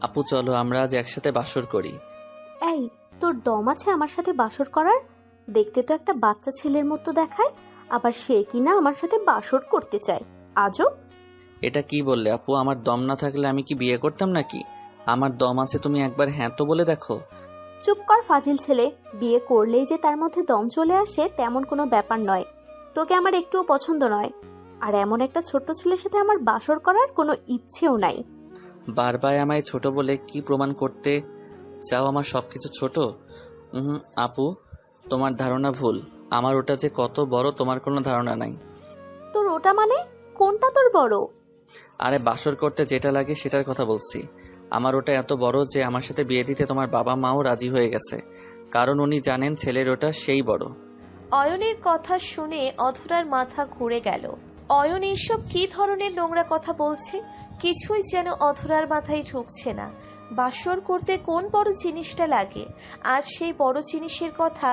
আপু চলো আমরা আজ একসাথে বাসর করি। এই, তোর দম আছে আমার সাথে বাসর করার? দেখতে তো একটা বাচ্চা ছেলের মতো দেখায়, আবার সে কিনা আমার সাথে বাসর করতে চায়। আজব। এটা কি বললে আপু? আমার দম না থাকলে আমি কি বিয়ে করতাম নাকি? আমার দম আছে, তুমি একবার হ্যাঁ তো বলে দেখো। চুপ কর ফাজিল ছেলে। বিয়ে করলেই যে তার মধ্যে দম চলে আসে তেমন কোনো ব্যাপার নয়। তোকে আমার একটুও পছন্দ নয়, আর এমন একটা ছোট্ট ছেলের সাথে আমার বাসর করার কোনো ইচ্ছেও নাই। বারবার আমায় ছোট বলে কি প্রমাণ করতে চাও আমার সবকিছু ছোট? আপু, তোমার ধারণা ভুল। আমার ওটা যে কত বড় তোমার কোনো ধারণা নাই। তোর ওটা মানে? কোনটা তোর বড়? আরে বাসর করতে যেটা লাগে সেটার কথা বলছি। আমার ওটা এত বড় যে আমার সাথে বিয়ে দিতে তোমার বাবা মাও রাজি হয়ে গেছে, কারণ উনি জানেন ছেলের ওটা সেই বড়। অয়নের কথা শুনে অধরার মাথা ঘুরে গেল। অয়ন এইসব কী ধরনের নোংরা কথা বলছে? কিছুই যেন অধরার মাথায় ঢুকছে না। বাসর করতে কোন বড় জিনিসটা লাগে? আর সেই বড় জিনিসের কথা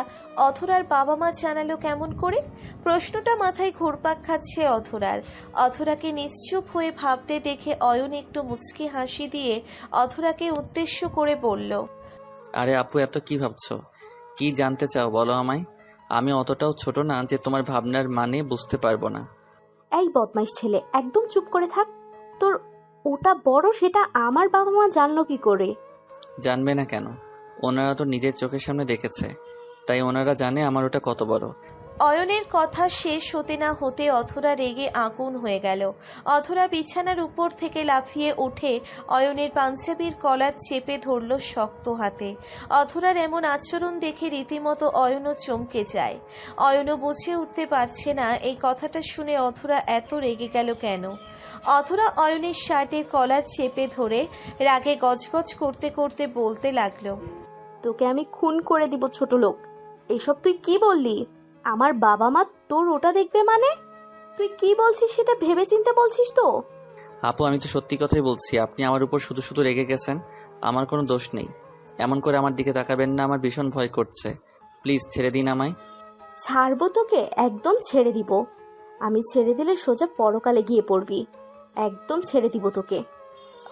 অধরার বাবা মা জানালো কেমন করে? প্রশ্নটা মাথায় ঘুরপাক খাচ্ছে অধরার। অধরাকে নিশ্চুপ হয়ে ভাবতে দেখে অয়ন একটু মুচকি হাসি দিয়ে অধরাকে উদ্দেশ্য করে বলল, আরে আপু, এত কি ভাবছো? কি জানতে চাও বলো আমায়। আমি অতটাও ছোট না যে তোমার ভাবনার মানে বুঝতে পারবো না। এই বদমাইশ ছেলে, একদম চুপ করে থাক। তোর ওটা বড় সেটা আমার বাবা মা জানলো কি করে? জানবে না কেন? ওনারা তো নিজের চোখের সামনে দেখেছে, তাই ওনারা জানে আমার ওটা কত বড়। অয়নের কথা শেষ হতে না হতে অধরা রেগে আগুন হয়ে গেল। অধরা বিছানার উপর থেকে লাফিয়ে উঠে অয়নের পাঞ্জাবির কলার চেপে ধরল শক্ত হাতে। অধরার এমন আচরণ দেখে রীতিমতো অয়নও চমকে যায়। অয়নও বুঝে উঠতে পারছে না এই কথাটা শুনে অধরা এত রেগে গেল কেন। অধরা অয়নের শার্টের কলার চেপে ধরে রাগে গজগজ করতে করতে বলতে লাগলো, তোকে আমি খুন করে দিব ছোট লোক। এসব তুই কি বললি? আমার বাবা মা তোর ওটা দেখবে মানে? তুই কি বলছিস সেটা ভেবে চিন্তে বলছিস তো? আপু, আমি তো সত্যি কথাই বলছি। আপনি আমার উপর শুধু শুধু রেগে গেছেন। আমার কোনো দোষ নেই। এমন করে আমার দিকে তাকাবেন না, আমার ভীষণ ভয় করছে। প্লিজ ছেড়ে দিন আমায়। ছাড়বো তোকে, একদম ছেড়ে দিব। আমি ছেড়ে দিলে সোজা পরকালে গিয়ে পড়বি। একদম ছেড়ে দিব তোকে।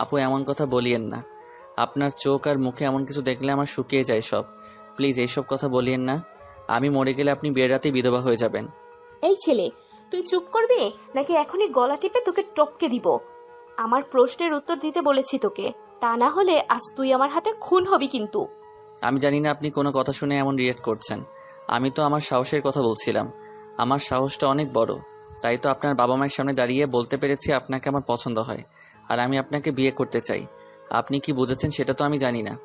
আপু, এমন কথা বলিয়েন না। আপনার চোখ আর মুখে এমন কিছু দেখলে আমার শুকিয়ে যায় সব। প্লিজ এইসব কথা বলিয়েন না। আমি মরে গেলে আপনি বিয়ের রাতেই বিধবা হয়ে যাবেন। এই ছেলে, তুই চুপ করবি নাকি এখনই গলা টিপে তোকে টপকে দিব? আমার প্রশ্নের উত্তর দিতে বলেছি তোকে, তা না হলে আজ তুই আমার হাতে খুন হবি কিন্তু। আমি জানি না আপনি কোনো কথা শুনে এমন রিয়েক্ট করছেন। আমি তো আমার সাহসের কথা বলছিলাম। আমার সাহসটা অনেক বড়। তাই তো আপনার বাবা মায়ের সামনে দাঁড়িয়ে বলতে পেরেছি আপনাকে আমার পছন্দ হয়, আর আমি আপনাকে বিয়ে করতে চাই। আপনি কি বুঝেছেন সেটা তো আমি জানি না।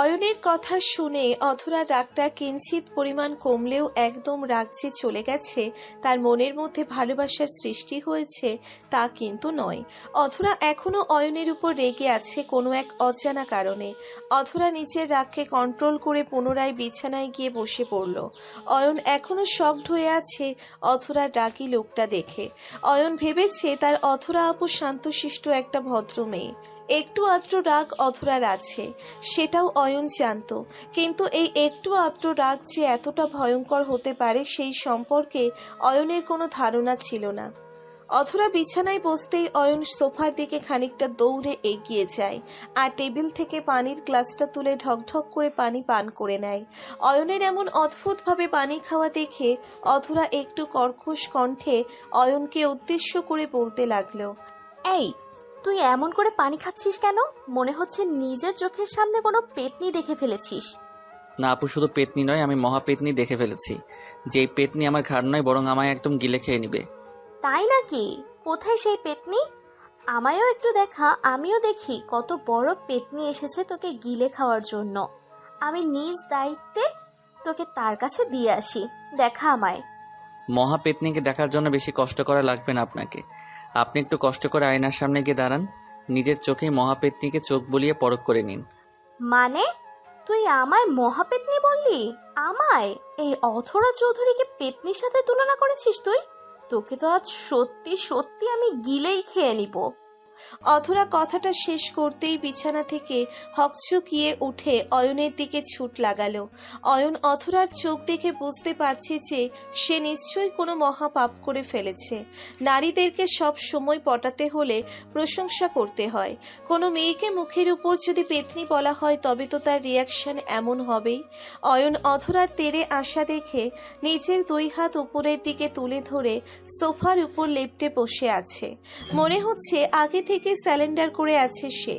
অয়নের কথা শুনে অধরার রাগটা কিঞ্চিত পরিমাণ কমলেও একদম রাগ যে চলে গেছে, তার মনের মধ্যে ভালোবাসার সৃষ্টি হয়েছে তা কিন্তু নয়। অধরা এখনও অয়নের উপর রেগে আছে কোনো এক অজানা কারণে। অধরা নিজের রাগকে কন্ট্রোল করে পুনরায় বিছানায় গিয়ে বসে পড়ল। অয়ন এখনও শকড হয়ে আছে অধরার রাগী লোকটা দেখে। অয়ন ভেবেছে তার অধরা আপু শান্তশিষ্ট একটা ভদ্র মেয়ে। একটু আধটু রাগ অধরার আছে, সেটাও অয়ন জানত, কিন্তু এই একটু আধটু রাগ যে এতটা ভয়ঙ্কর হতে পারে সেই সম্পর্কে অয়নের কোনো ধারণা ছিল না। অধরা বিছানায় বসতেই অয়ন সোফার দিকে খানিকটা দৌড়ে এগিয়ে যায় আর টেবিল থেকে পানির গ্লাসটা তুলে ঢকঢক করে পানি পান করে নেয়। অয়নের এমন অদ্ভুতভাবে পানি খাওয়া দেখে অধরা একটু কর্কশ কণ্ঠে অয়নকে উদ্দেশ্য করে বলতে লাগলো, এই, তুই এমন করে পানি খাচ্ছিস কেন? মনে হচ্ছে নিজের চোখের সামনে কোনো পেতনি দেখে ফেলেছিস। না আপু, শুধু পেতনি নয়, আমি মহাপেতনি দেখে ফেলেছি। যেই পেতনি আমার ঘাড় নয়, বরং আমায় একদম গিলে খেয়ে নিবে। তাই নাকি? কোথায় সেই পেতনি? আমায়ও একটু দেখা, আমিও দেখি কত বড় পেতনি এসেছে তোকে গিলে খাওয়ার জন্য। আমি নিজ দায়িত্বে তোকে তার কাছে দিয়ে আসি, দেখা আমায়। মহাপেতনিকে দেখার জন্য বেশি কষ্ট করা লাগবে না আপনাকে। আপনি একটু কষ্ট করে আয়নার সামনে গিয়ে দাঁড়ান। নিজের চোখেই মহাপেতনিকে চোখ বুলিয়ে পরখ করে নিন। মানে তুই আমায় মহাপেতনি বললি? আমায়? এই অথরা চৌধুরীকে পেতনির সাথে তুলনা করেছিস তুই? তোকে তো আজ সত্যি সত্যি আমি গিলেই খেয়ে নিব। অধরা কথাটা শেষ করতেই বিছানা থেকে হকচকিয়ে উঠে অয়নের দিকে ছুট লাগালো। অয়ন অধরার চোখ দেখে বুঝতে পারছে যে সে নিশ্চয়ই কোনো মহাপাপ করে ফেলেছে। নারীদেরকে সব সময় পটাতে হলে প্রশংসা করতে হয়। কোনো মেয়েকে মুখের উপর যদি পেতনি বলা হয় তবে তো তার রিয়াকশন এমন হবেই। অয়ন অধরার তেড়ে আসা দেখে নিজের 2 হাত উপরের দিকে তুলে ধরে সোফার উপর লেপ্টে বসে আছে। মনে হচ্ছে আগে থেকে স্যালেন্ডার করে আছে সে।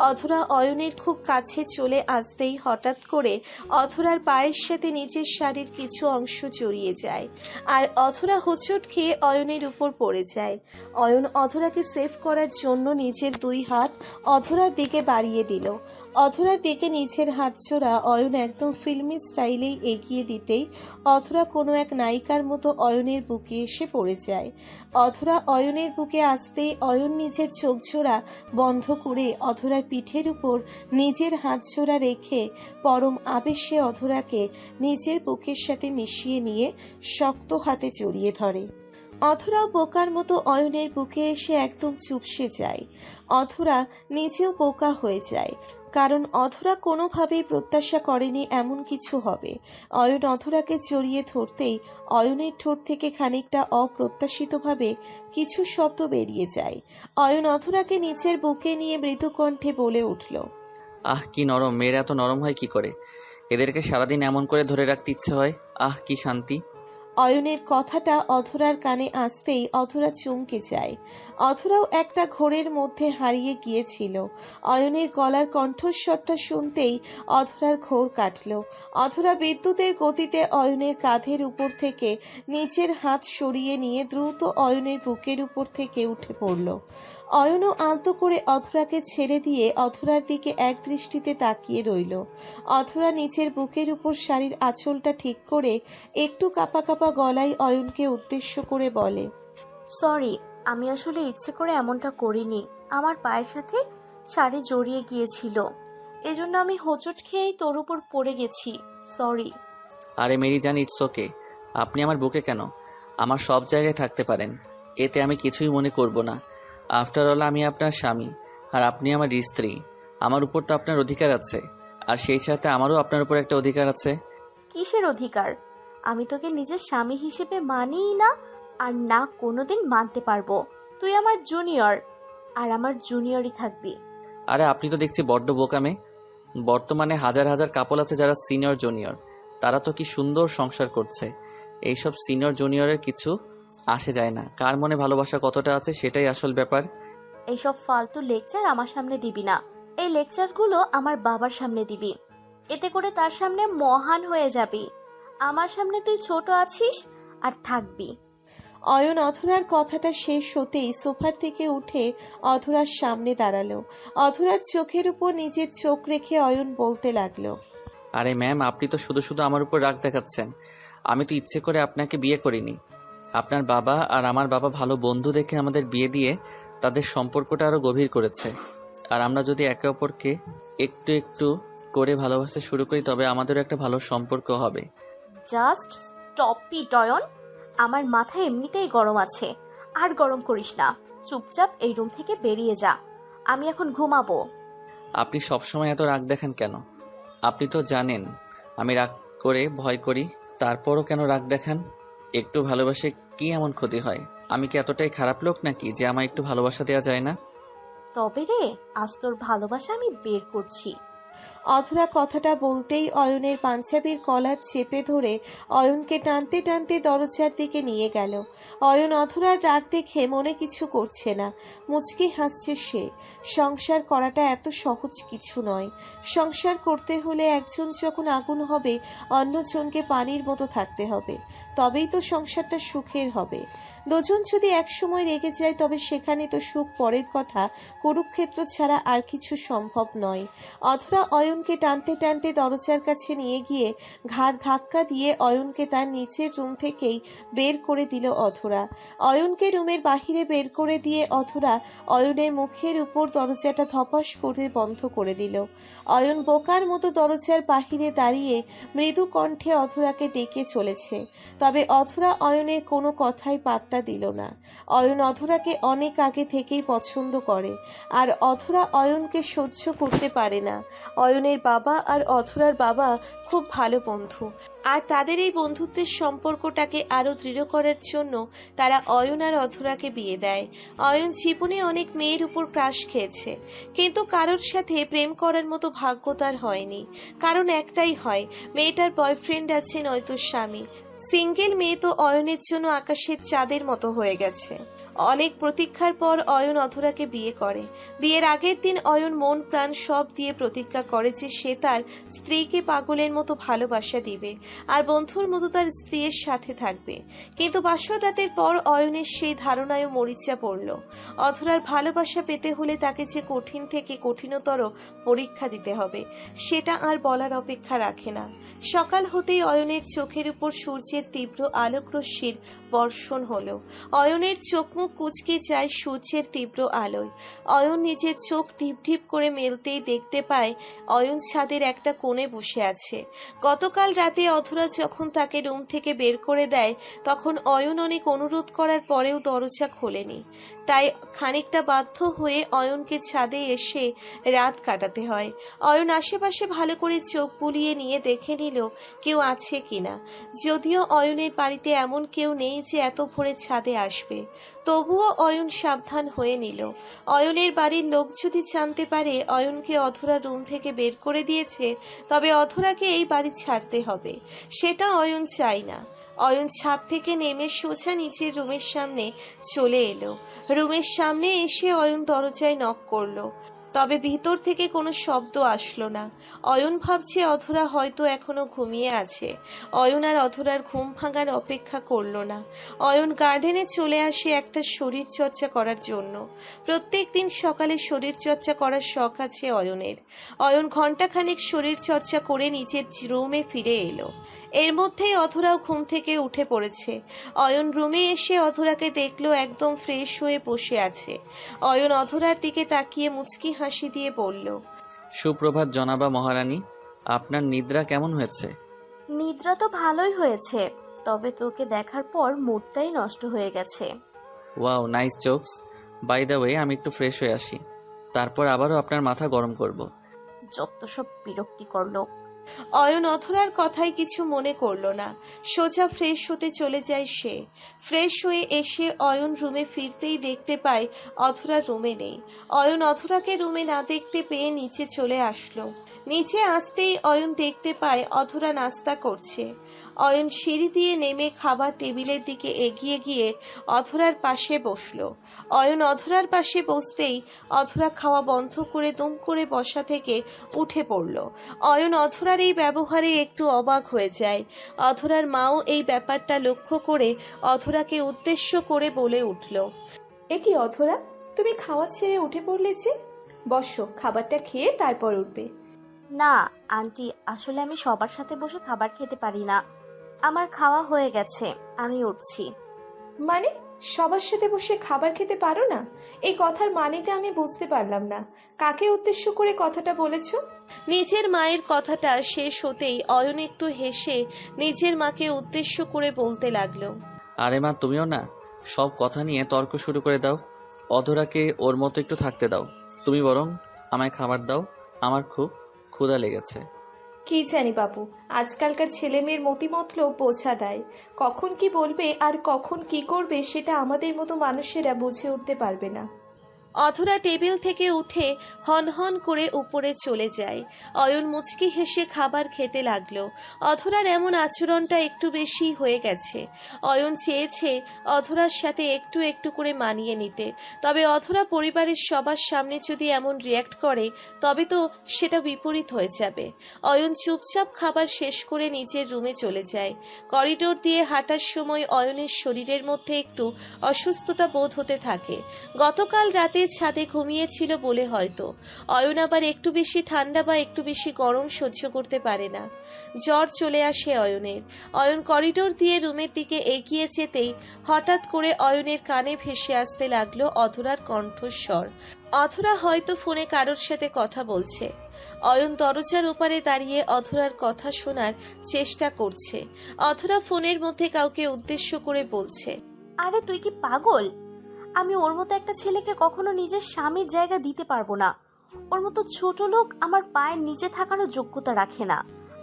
অধরা অয়নের খুব কাছে চলে আসতেই হঠাৎ করে অধরার পায়ের সাথে নিজের শাড়ির কিছু অংশ জড়িয়ে যায়, আর অধরা হোঁচট খেয়ে অয়নের উপর পড়ে যায়। অয়ন অধরাকে সেভ করার জন্য নিজের 2 হাত অধরার দিকে বাড়িয়ে দিল। অধরার দিকে নিজের হাত জোড়া অয়ন একদম ফিল্মি স্টাইলেই এগিয়ে দিতেই অধরা কোনো এক নায়িকার মতো অয়নের বুকে এসে পড়ে যায়। অধরা অয়নের বুকে আসতেই অয়ন নিজের চোখ জোড়া বন্ধ করে অধরার পিঠের উপর নিজের হাত জোড়া রেখে পরম আবেশে অধরাকে নিজের বুকের সাথে মিশিয়ে নিয়ে শক্ত হাতে জড়িয়ে ধরে। অধরাও বোকার মতো অয়নের বুকে এসে একদম চুপসে যায়। অধরা নিজেও বোকা হয়ে যায়, কারণ অধরা কোনোভাবেই প্রত্যাশা করেনি এমন কিছু হবে। অয়ন অধরাকে জড়িয়ে ধরতেই অয়নের ঠোঁট থেকে খানিকটা অপ্রত্যাশিতভাবে কিছু শব্দ বেরিয়ে যায়। অয়ন অধরাকে নিচের বুকে নিয়ে মৃদু কণ্ঠে বলে উঠল, আহ কি নরম, মেয়েরা এত নরম হয় কি করে? এদেরকে সারাদিন এমন করে ধরে রাখতে ইচ্ছে হয়। আহ কি শান্তি। অয়নের কথাটা অধরার কানে আসতেই অধরা চমকে যায়। অধরাও একটা ঘোরের মধ্যে হারিয়ে গিয়েছিল। অয়নের গলার কণ্ঠস্বরটা শুনতেই অধরার ঘোর কাটল। অধরা বিদ্যুতের গতিতে অয়নের কাঁধের উপর থেকে নিচের হাত সরিয়ে নিয়ে দ্রুত অয়নের বুকের উপর থেকে উঠে পড়ল। অয়নও আলতো করে অধরাকে ছেড়ে দিয়ে অধরার দিকে এক দৃষ্টিতে তাকিয়ে রইল। অধরা নিচের বুকের উপর শাড়ির আঁচলটা ঠিক করে একটু কাঁপা কাঁপা গলায় অয়নকে উদ্দেশ্য করে বলে, সরি, আমি আসলে ইচ্ছে করে এমনটা করিনি। আমার পায়ের সাথে শাড়ি জড়িয়ে গিয়েছিল, এজন্য আমি হোঁচট খেয়েই তোর উপর পড়ে গেছি। সরি। আরে মেরি জান, ইটস ওকে। আপনি আমার বুকে কেন, আমার সব জায়গায় থাকতে পারেন, এতে আমি কিছুই মনে করব না। আফটার অল আমি আপনার স্বামী, আর আপনি আমার স্ত্রী। আমার উপর তো আপনার অধিকার আছে, আর সেই সাথে আমারও আপনার উপর একটা অধিকার আছে। কিসের অধিকার? আমি তোকে নিজের স্বামী হিসেবে মানিই না, আর না কোনোদিন মানতে পারবো। তুই আমার জুনিয়র, আর আমার জুনিয়রই থাকবি। আরে আপনি তো দেখছি বড্ড বোকামে। বর্তমানে হাজার হাজার কাপল আছে যারা সিনিয়র জুনিয়র, তারা তো কি সুন্দর সংসার করছে। এইসব সিনিয়র জুনিয়রের কিছু আসে যায় না, কার মনে ভালোবাসা কতটা আছে সেটাই আসল ব্যাপার। এইসব ফালতু লেকচার আমার সামনে দিবি না। এই লেকচারগুলো আমার বাবার সামনে দিবি, এতে করে তার সামনে মহান হয়ে যাবি। আমার সামনে তুই ছোট আছিস আর থাকবি। অয়ন অধরার কথাটা শেষ হতেই সোফার থেকে উঠে অধরার সামনে দাঁড়ালো। অধরার চোখের উপর নিজের চোখ রেখে অয়ন বলতে লাগলো, আরে ম্যাম, আপনি তো শুধু শুধু আমার উপর রাগ দেখাচ্ছেন। আমি তো ইচ্ছে করে আপনাকে বিয়ে করিনি। আপনার বাবা আর আমার বাবা ভালো বন্ধু দেখে আমাদের বিয়ে দিয়ে তাদের সম্পর্কটা আরও গভীর করেছে। আর আমরা যদি একে অপরকে একটু একটু করে ভালোবাসতে শুরু করি তবে আমাদেরও একটা ভালো সম্পর্ক হবে। Just stop it Ayan. আমার মাথা এমনিতেই গরম আছে, আর গরম করিস না। চুপচাপ এই রুম থেকে বেরিয়ে যা, আমি এখন ঘুমাবো। আপনি সবসময় এত রাগ দেখান কেন? আপনি তো জানেন আমি রাগ করে ভয় করি, তারপরও কেন রাগ দেখান? একটু ভালোবাসে কি এমন ক্ষতি হয়? আমি কি এতটাই খারাপ লোক নাকি যে আমায় একটু ভালোবাসা দেওয়া যায় না? তবে রে, আজ তোর ভালোবাসা আমি বের করছি। অধরা কথাটা বলতেই অয়নের পাঞ্জাবির কলার চেপে ধরে অয়নকে টানতে টানতে দরজার দিকে নিয়ে গেল। অয়ন অধরার রাগ দেখে মনে কিছু করছে না, মুচকি হাসছে সে। সংসার করাটা এত সহজ কিছু নয়। সংসার করতে হলে একজন যখন আগুন হবে অন্যজনকে পানির মতো থাকতে হবে, তবেই তো সংসারটা সুখের হবে। দুজন যদি একসময় রেগে যায় তবে সেখানে তো সুখ পরের কথা, কুরুক্ষেত্র ছাড়া আর কিছু সম্ভব নয়। অধরা অয়নকে টানতে টানতে দরজার কাছে নিয়ে গিয়ে ঘাড় ধাক্কা দিয়ে অয়নকে তার নিচের রুম থেকেই বের করে দিল অধরা। অয়নকে রুমের বাহিরে বের করে দিয়ে অধরা অয়নের মুখের উপর দরজাটা ধপাস করে বন্ধ করে দিল। অয়ন বোকার মতো দরজার বাহিরে দাঁড়িয়ে মৃদু কণ্ঠে অধরাকে ডেকে চলেছে, তবে অধরা অয়নের কোনো কথাই পাত্তা পাত্তা দিল না। অয়ন অধরাকে অনেক আগে থেকেই পছন্দ করে, আর অধরা অয়নকে সহ্য করতে পারে না। অয়নের বাবা আর অধরার বাবা খুব ভালো বন্ধু, আর তাদের এই বন্ধুত্বের সম্পর্কটাকে আরও দৃঢ় করার জন্য তারা অয়ন আর অধরাকে বিয়ে দেয়। অয়ন জীবনে অনেক মেয়ের উপর ক্রাশ খেয়েছে, কিন্তু কারোর সাথে প্রেম করার মতো ভাগ্য তার হয়নি। কারণ একটাই হয়, মেয়েটার বয়ফ্রেন্ড আছে নয়তো স্বামী। সিঙ্গেল মেয়ে তো অয়নের জন্য আকাশের চাঁদের মতো হয়ে গেছে। অনেক প্রতীক্ষার পর অয়ন অধরাকে বিয়ে করে। বিয়ের আগের দিন অয়ন মন প্রাণ সব দিয়ে প্রতিজ্ঞা করে যে সে তার স্ত্রীকে পাগলের মতো ভালোবাসা দিবে আর বন্ধুর মতো তার স্ত্রীর সাথে থাকবে। কিন্তু বাসর রাতের পর অয়নের সেই ধারণায়ও মরিচা পড়ল। অধরার ভালোবাসা পেতে হলে তাকে যে কঠিন থেকে কঠিনতর পরীক্ষা দিতে হবে, সেটা আর বলার অপেক্ষা রাখে না। সকাল হতেই অয়নের চোখের উপর সূর্যের তীব্র আলোকরশ্মির বর্ষণ হলো। অয়নের চোখ মুখ কুঁচকে যায় সূর্যের তীব্র আলোয়। অয়ন নিজের চোখ ঢিপ ঢিপ করে মেলতেই দেখতে পায় অয়ন ছাদের একটা কোণে বসে আছে। গতকাল রাতে অধরা যখন তাকে রুম থেকে বের করে দেয়, তখন অয়ন অনেক অনুরোধ করার পরেও দরজা খোলেনি। তাই খানিকটা বাধ্য হয়ে অয়নকে ছাদে এসে রাত কাটাতে হয়। অয়ন আশেপাশে ভালো করে চোখ বুলিয়ে নিয়ে দেখে নিল কেউ আছে কিনা। যদিও অয়নের বাড়িতে এমন কেউ নেই যে এত ভোরে ছাদে আসবে, তবুও অয়ন সাবধান হয়ে নিল। অয়নের বাড়ির লোক যদি জানতে পারে অয়নকে অধরা রুম থেকে বের করে দিয়েছে, তবে অধরাকে এই বাড়ি ছাড়তে হবে। সেটা অয়ন চায় না। অয়ন ছাদ থেকে নেমে সোজা নিচের রুমের সামনে চলে এলো। রুমের সামনে এসে অয়ন দরজায় নক করলো, তবে ভিতর থেকে কোনো শব্দ আসলো না। অয়ন ভাবছে অধরা হয়তো এখনো ঘুমিয়ে আছে। অয়ন আর অধরার ঘুম ভাঙার অপেক্ষা করলো না। অয়ন গার্ডেনে চলে আসে একটা শরীর চর্চা করার জন্য। প্রত্যেক দিন সকালে শরীর চর্চা করার শখ আছে অয়নের। অয়ন ঘন্টাখানেক শরীর চর্চা করে নিজের রুমে ফিরে এলো। এর মধ্যেই অধরাও ঘুম থেকে উঠে পড়েছে। অয়ন রুমে এসে অধরাকে দেখলো একদম ফ্রেশ হয়ে বসে আছে। অয়ন অধরার দিকে তাকিয়ে মুচকি হাসি দিয়ে বলল, সুপ্রভাত জনাবা মহারানী, আপনার নিদ্রা কেমন হয়েছে? নিদ্রা তো ভালোই হয়েছে, তবে তোকে দেখার পর মুডটাই নষ্ট হয়ে গেছে। Wow, nice jokes. By the way, আমি একটু ফ্রেশ হয়ে আসি, তারপর আবারও আপনার মাথা গরম করব। যত সব বিরক্তিকর লোক। অয়ন অধরার কথায় কিছু মনে করলো না। সোজা ফ্রেশ হতে চলে যায় সে। ফ্রেশ হয়ে এসে অয়ন রুমে ফিরতেই দেখতে পায় অধরা রুমে নেই। অয়ন অধরাকে রুমে না দেখতে পেয়ে নিচে চলে আসলো। নিচে আসতেই অয়ন দেখতে পায় অধরা নাস্তা করছে। অয়ন সিঁড়ি দিয়ে নেমে খাবার টেবিলের দিকে এগিয়ে গিয়ে অধরার পাশে বসলো। অয়ন অধরার পাশে বসতেই অধরা খাওয়া বন্ধ করে দুম করে বসা থেকে উঠে পড়ল। অয়ন অধরার এই ব্যবহারে একটু অবাক হয়ে যায়। অধরার মাও এই ব্যাপারটা লক্ষ্য করে অধরাকে উদ্দেশ্য করে বলে উঠল, এ কি অধরা, তুমি খাওয়া ছেড়ে উঠে পড়লে যে? বসো, খাবারটা খেয়ে তারপর উঠবে। না আন্টি, আসলে আমি সবার সাথে বসে খাবার খেতে পারি না। আমার খাওয়া হয়ে গেছে, আমি উঠছি। মানে সবার সাথে বসে খাবার খেতে পারো না? এই কথার মানেটা আমি বুঝতে পারলাম না। কাকে উদ্দেশ্য করে কথাটা বলেছ? নিজের মায়ের কথাটা শেষ হতেই অয়ন একটু হেসে নিজের মাকে উদ্দেশ্য করে বলতে লাগলো, আরে মা, তুমিও না সব কথা নিয়ে তর্ক শুরু করে দাও। অধরাকে ওর মতো একটু থাকতে দাও। তুমি বরং আমায় খাবার দাও, আমার খুব ক্ষুধা লেগেছে। কি জানি বাবু, আজকালকার ছেলে মেয়ের মতিমতলব বোঝা দেয়। কখন কি বলবে আর কখন কি করবে সেটা আমাদের মতো মানুষেরা বুঝে উঠতে পারবে না। অধরা টেবিল থেকে উঠে হন হন করে উপরে চলে যায়। অয়ন মুচকি হেসে খাবার খেতে লাগলো। অধরার এমন আচরণটা একটু বেশি হয়ে গেছে। অয়ন চেয়েছে অধরার সাথে একটু একটু করে মানিয়ে নিতে, তবে অধরা পরিবারের সবার সামনে যদি এমন রিয়্যাক্ট করে তবে তো সেটা বিপরীত হয়ে যাবে। অয়ন চুপচাপ খাবার শেষ করে নিজের রুমে চলে যায়। করিডোর দিয়ে হাঁটার সময় অয়নের শরীরের মধ্যে একটু অসুস্থতা বোধ হতে থাকে। গতকাল রাতে ছাদে ঘুমিয়েছিল বলে হয়তো। অয়ন আবার একটু বেশি ঠান্ডা বা একটু বেশি গরম সহ্য করতে পারে না। জ্বর চলে আসে অয়নের। অয়ন করিডোর দিয়ে রুমের দিকে এগিয়ে যেতেই হঠাৎ করে অয়নের কানে ভেসে আসতে লাগলো অধরার কণ্ঠস্বর। অধরা হয়তো ফোনে কারোর সাথে কথা বলছে। অয়ন দরজার ওপারে দাঁড়িয়ে অধরার কথা শোনার চেষ্টা করছে। অধরা ফোনের মধ্যে কাউকে উদ্দেশ্য করে বলছে, আরে তুই কি পাগল? আমি ওর মতো একটা ছেলেকে কখনো নিজের স্বামীর জায়গা দিতে পারবো না। ওর মতো ছোট লোক আমার পায়ের নিচে থাকারও যোগ্যতা রাখে না।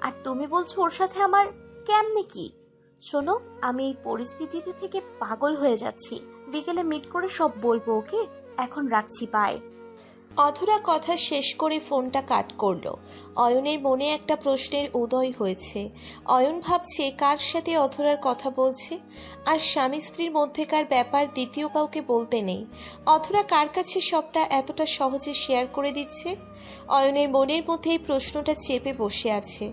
আর তুমি বলছো ওর সাথে আমার কেমনে কি? শোনো, আমি এই পরিস্থিতিতে থেকে পাগল হয়ে যাচ্ছি। বিকেলে মিট করে সব বলবো, ওকে? এখন রাখছি, বাই। অধরা কথা শেষ করে ফোনটা কাট করলো। অয়নের মনে একটা প্রশ্নের উদয় হয়েছে। অয়ন ভাবছে কার সাথে অধরার কথা বলছে, আর স্বামী স্ত্রীর মধ্যেকার ব্যাপার দ্বিতীয় কাউকে বলতে নেই। অধরা কার কাছে সবটা এতটা সহজে শেয়ার করে দিচ্ছে? অয়নের মনের মধ্যে এই প্রশ্নটা চেপে বসে আছে।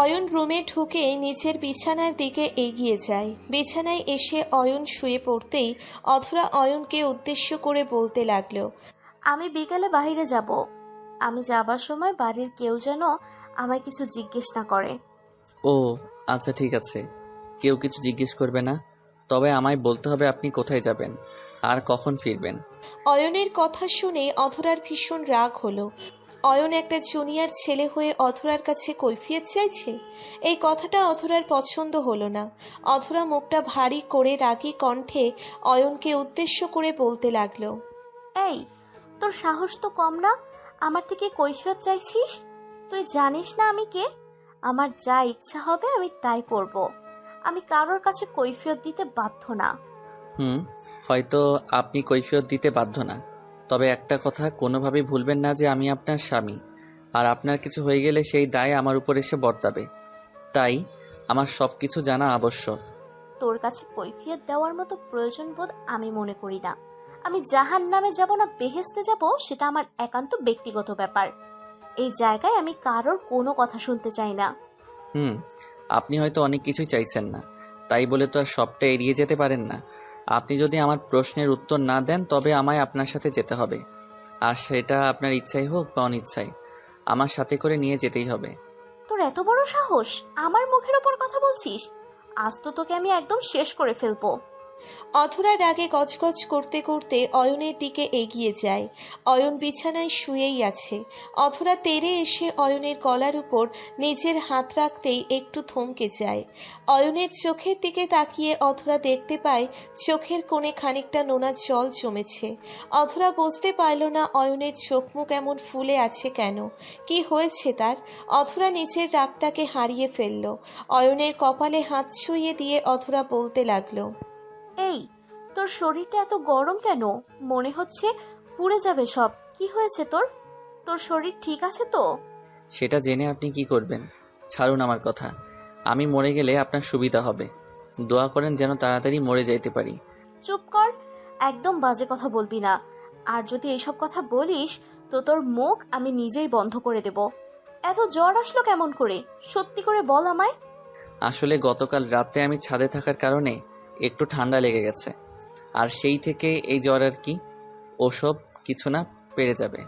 অয়ন রুমে ঢুকে নিচের বিছানার দিকে এগিয়ে যায়। বিছানায় এসে অয়ন শুয়ে পড়তেই অধরা অয়নকে উদ্দেশ্য করে বলতে লাগলো, আমি বিকেলে বাইরে যাব। আমি যাবার সময় বাড়ির কেউ যেন আমায় কিছু জিজ্ঞেস না করে। ও আচ্ছা, ঠিক আছে, কেউ কিছু জিজ্ঞেস করবে না। তবে আমায় বলতে হবে আপনি কোথায় যাবেন আর কখন ফিরবেন। অয়নের কথা শুনে অধরার ভীষণ রাগ হলো। অয়ন একটা জুনিয়র ছেলে হয়ে অধরার কাছে কৈফিয়ত চাইছে। এই কথাটা অধরার পছন্দ হলো না। অধরা মুখটা ভারী করে রাগী কণ্ঠে অয়নকে উদ্দেশ্য করে বলতে লাগলো, এই, তোর সাহস তো কম না? আমার থেকে কৈফিয়ত চাইছিস? তুই জানিস না আমি কে? আমার যা ইচ্ছা হবে আমি তাই করব। আমি কারোর কাছে কৈফিয়ত দিতে বাধ্য না। হয়তো আপনি কৈফিয়ত দিতে বাধ্য না, তবে একটা কথা কোনোভাবেই ভুলবেন না যে আমি আপনার স্বামী, আর আপনার কিছু হয়ে গেলে সেই দায় আমার উপর এসে বর্তাবে। তাই আমার সব কিছু জানা আবশ্যক। তোর কাছে কৈফিয়ত দেওয়ার মতো প্রয়োজন বোধ আমি মনে করি না। আমি জাহান্নামে যাব না বেহেশতে যাব সেটা আমার একান্ত ব্যক্তিগত ব্যাপার। এই জায়গায় আমি কারোর কোনো কথা শুনতে চাই না। আপনি হয়তো অনেক কিছুই চাইছেন না, তাই বলে তো আর সবটা এড়িয়ে যেতে পারেন না। আপনি যদি আমার প্রশ্নের উত্তর না দেন তবে আমায় আপনার সাথে যেতে হবে, আর সেটা আপনার ইচ্ছাই হোক বা অনিচ্ছাই, আমার সাথে করে নিয়ে যেতেই হবে। তোর এত বড় সাহস, আমার মুখের ওপর কথা বলছিস? আজ তো তোকে আমি একদম শেষ করে ফেলবো। অধরা রাগে গজগজ করতে করতে অয়নের দিকে এগিয়ে যায়। অয়ন বিছানায় শুয়েই আছে। অধরা তেড়ে এসে অয়নের গলার উপর নিজের হাত রাখতেই একটু থমকে যায়। অয়নের চোখের দিকে তাকিয়ে অধরা দেখতে পায় চোখের কোণে খানিকটা নোনা জল জমেছে। অধরা বুঝতে পারল না অয়নের চোখ মুখ এমন ফুলে আছে কেন, কি হয়েছে তার। অধরা নিজের রাগটাকে হারিয়ে ফেলল। অয়নের কপালে হাত ছুঁয়ে দিয়ে অধরা বলতে লাগলো, এই, তোর শরীরটা এত গরম কেন? মনে হচ্ছে পুড়ে যাবে সব। কি হয়েছে তোর? তোর শরীর ঠিক আছে তো? সেটা জেনে আপনি কি করবেন? ছাড়ুন আমার কথা। আমি মরে গেলে আপনার সুবিধা হবে। দোয়া করেন যেন তাড়াতাড়ি মরে যাইতে পারি। চুপ কর, একদম বাজে কথা বলবি না। আর যদি এইসব কথা বলিস তো তোর মুখ আমি নিজেই বন্ধ করে দেব। এত জ্বর আসলো কেমন করে? সত্যি করে বল আমায়। আসলে গতকাল রাতে আমি ছাদে থাকার কারণে একটু ঠান্ডা লেগে গেছে, আর সেই থেকে এই জ্বর। আর কি, ওসব কিছু না, পেরে যাবে।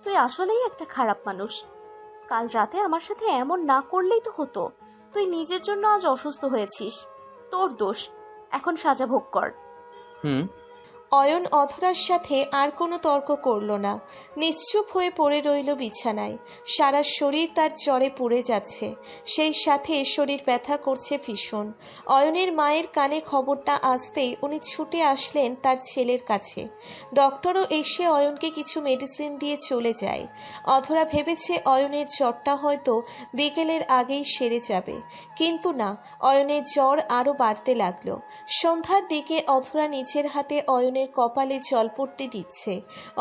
তুই আসলেই একটা খারাপ মানুষ। কাল রাতে আমার সাথে এমন না করলেই তো হতো। তুই নিজের জন্য আজ অসুস্থ হয়েছিস, তোর দোষ। এখন সাজা ভোগ কর। হুম। অয়ন অধরার সাথে আর কোনো তর্ক করল না। নিশ্চুপ হয়ে পড়ে রইল বিছানায়। সারা শরীর তার জ্বরে পুড়ে যাচ্ছে, সেই সাথে শরীর ব্যথা করছে ভীষণ। অয়নের মায়ের কানে খবরটা আসতেই উনি ছুটে আসলেন তার ছেলের কাছে। ডক্টরও এসে অয়নকে কিছু মেডিসিন দিয়ে চলে যায়। অধরা ভেবেছে অয়নের জ্বরটা হয়তো বিকেলের আগেই সেরে যাবে, কিন্তু না, অয়নের জ্বর আরও বাড়তে লাগলো। সন্ধ্যার দিকে অধরা নিজের হাতে অয়নের কপালে জলপট্টি দিচ্ছে।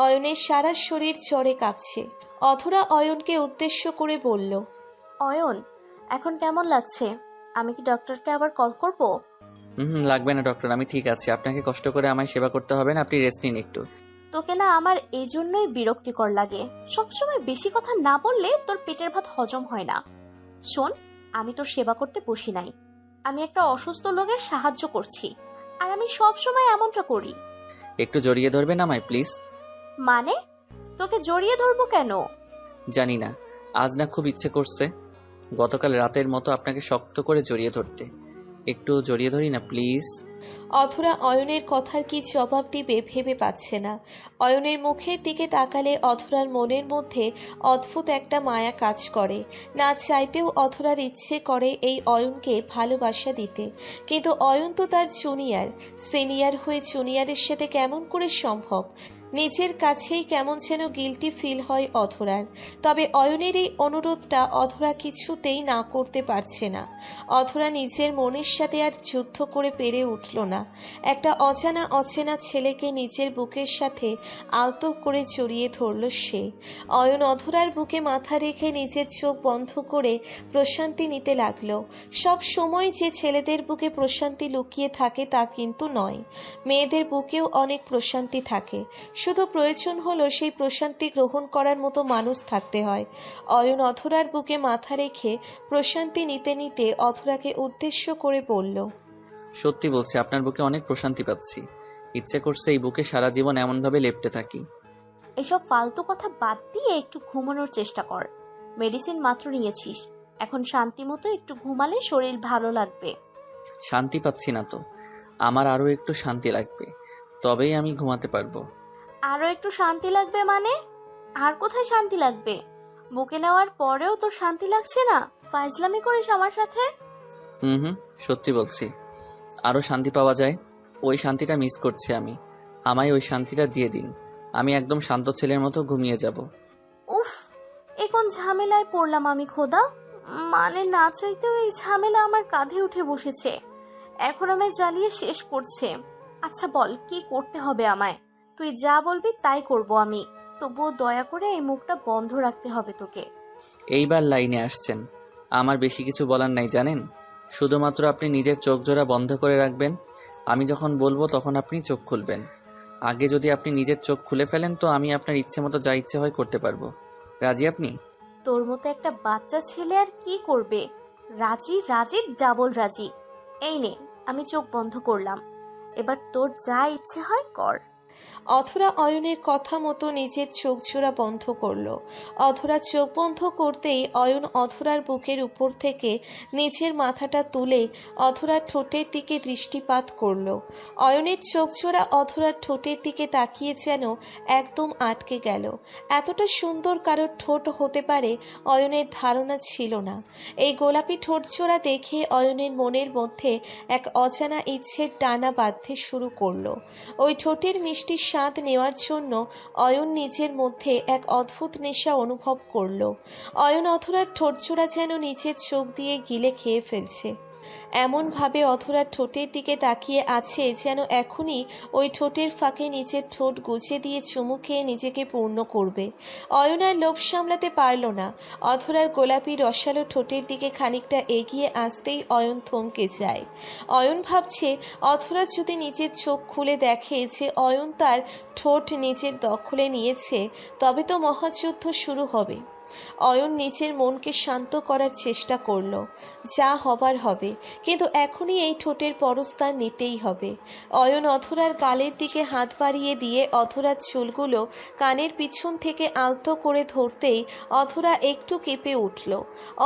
অয়নের সারা শরীর জ্বরে কাঁপছে। অধরা অয়নকে উদ্দেশ্য করে বলল, অয়ন, এখন কেমন লাগছে? আমি কি ডক্টরকে আবার কল করব? লাগবে না ডক্টর, আমি ঠিক আছি। আপনাকে কষ্ট করে আমায় সেবা করতে হবে না, আপনি রেস্ট নিন একটু। তোকে না আমার এই জন্যই বিরক্তিকর লাগে। সবসময় বেশি কথা না বললে তোর পেটের ভাত হজম হয় না। শোন, আমি তোর সেবা করতে বসি নাই। আমি একটা অসুস্থ লোকের সাহায্য করছি, আর আমি সব সময় এমনটা করি। একটু জড়িয়ে ধরবেন আমায় প্লিজ। মানে? তোকে জড়িয়ে ধরবো কেন? জানি না, আজ না খুব ইচ্ছে করছে গতকাল রাতের মতো আপনাকে শক্ত করে জড়িয়ে ধরতে। একটু জড়িয়ে ধরি না প্লিজ? অধরা অয়নের কথার কি জবাব দিবে ভেবে পাচ্ছে না। অয়নের মুখের দিকে তাকালে অধরার মনের মধ্যে অদ্ভুত একটা মায়া কাজ করে। না চাইতেও অধরার ইচ্ছে করে এই অয়নকে ভালোবাসা দিতে, কিন্তু অয়ন তো তার জুনিয়র। সিনিয়র হয়ে জুনিয়রের সাথে কেমন করে সম্ভব? নিজের কাছেই কেমন যেন গিল্টি ফিল হয় অধরার। তবে অয়নের এই অনুরোধটা অধরা কিছুতেই না করতে পারছে না। অধরা নিজের মনের সাথে আর যুদ্ধ করে পেরে উঠল না। একটা অচেনা ছেলেকে নিজের বুকের সাথে আলতো করে জড়িয়ে ধরল সে। অয়ন অধরার বুকে মাথা রেখে নিজের চোখ বন্ধ করে প্রশান্তি নিতে লাগলো। সব সময় যে ছেলেদের বুকে প্রশান্তি লুকিয়ে থাকে তা কিন্তু নয়। মেয়েদের বুকেও অনেক প্রশান্তি থাকে, শুধু প্রয়োজন হলো সেই প্রশান্তি গ্রহণ করার মতো মানুষ থাকতে হয়। অয়ন অধরার বুকে মাথা রেখে প্রশান্তি নিতে নিতে অধরাকে উদ্দেশ্য করে বলল, সত্যি বলছি, আপনার বুকে অনেক প্রশান্তি পাচ্ছি। ইচ্ছে করছে এই বুকে সারা জীবন এমনভাবে লেপ্টে থাকি। এসব ফালতু কথা বাদ দিয়ে একটু ঘুমানোর চেষ্টা কর। মেডিসিন মাত্র নিয়েছিস, এখন শান্তি মতো একটু ঘুমালে শরীর ভালো লাগবে। শান্তি পাচ্ছি না তো, আমার আরও একটু শান্তি লাগবে, তবেই আমি ঘুমাতে পারবো। আরো একটু শান্তি লাগবে মানে? আর কোথায় শান্তি লাগবে? বুকে নেওয়ার পরেও তোর শান্তি লাগছে না? ফাজলামি করিস আমার সাথে? হুম, সত্যি বলছি, আরও শান্তি পাওয়া যায়, ওই শান্তিটা মিস করছি আমি। আমায় ওই শান্তিটা দিয়ে দিন, আমি একদম শান্ত ছেলের মতো ঘুমিয়ে যাব। উফ, এ কোন ঝামেলায় পড়লাম আমি খোদা। মানে না চাইতেও এই ঝামেলা আমার কাঁধে উঠে বসেছে, এখন আমায় জ্বালিয়ে শেষ করছে। আচ্ছা বল, কি করতে হবে আমায়? তুই যা বলবি তাই করব আমি, তবুও দয়া করে এই মুখটা বন্ধ রাখতে হবে তোকে। এইবার লাইনে আসছেন, আমার বেশি কিছু বলার নাই জানেন। শুধুমাত্র আপনি নিজের চোখ জোড়া বন্ধ করে রাখবেন, আমি যখন বলবো তখন আপনি চোখ খুলবেন। আগে যদি আপনি নিজের চোখ খুলে ফেলেন তো আমি আপনার ইচ্ছে মতো যা ইচ্ছে হয় করতে পারবো। রাজি আপনি? তোর মতো একটা বাচ্চা ছেলে আর কি করবে? রাজি রাজি ডাবল রাজি। এই নে, আমি চোখ বন্ধ করলাম, এবার তোর যা ইচ্ছে হয় কর। অধরা অয়নের কথা মতো নিজের চোখ জোড়া বন্ধ করলো। অধরা চোখ বন্ধ করতেই অয়ন অধরার বুকের উপর থেকে নিজের মাথাটা তুলে অধরার ঠোঁটের দিকে দৃষ্টিপাত করলো। অয়নের চোখ জোড়া অধরার ঠোঁটের দিকে তাকিয়ে যেন একদম আটকে গেল। এতটা সুন্দর কারোর ঠোঁট হতে পারে অয়নের ধারণা ছিল না। এই গোলাপি ঠোঁট জোড়া দেখে অয়নের মনের মধ্যে এক অজানা ইচ্ছের টানা বাঁধতে শুরু করলো। ওই ঠোঁটের মিষ্টি স্বাদ নেওয়ার জন্য অয়ন নিজের মধ্যে এক অদ্ভুত নেশা অনুভব করল। অয়ন অধরার ঠোঁটজোড়া যেন নিজের চোখ দিয়ে গিলে খেয়ে ফেলছে। এমনভাবে অধরার ঠোঁটের দিকে তাকিয়ে আছে যেন এখনই ওই ঠোঁটের ফাঁকে নিজের ঠোঁট গুজে দিয়ে চুমু খেয়ে নিজেকে পূর্ণ করবে। অয়ন আর লোভ সামলাতে পারল না। অধরার গোলাপি রসালো ঠোঁটের দিকে খানিকটা এগিয়ে আসতেই অয়ন থমকে যায়। অয়ন ভাবছে অধরা যদি নিজের চোখ খুলে দেখে যে অয়ন তার ঠোঁট নিজের দখলে নিয়েছে তবে তো মহাযুদ্ধ শুরু হবে। অয়ন নিজের মনকে শান্ত করার চেষ্টা করল। যা হবার হবে, কিন্তু এখনই এই ঠোঁটের পরস্তার নিতেই হবে। অয়ন অধরার গালের দিকে হাত বাড়িয়ে দিয়ে অধরার চুলগুলো কানের পিছন থেকে আলতো করে ধরতেই অধরা একটু কেঁপে উঠল।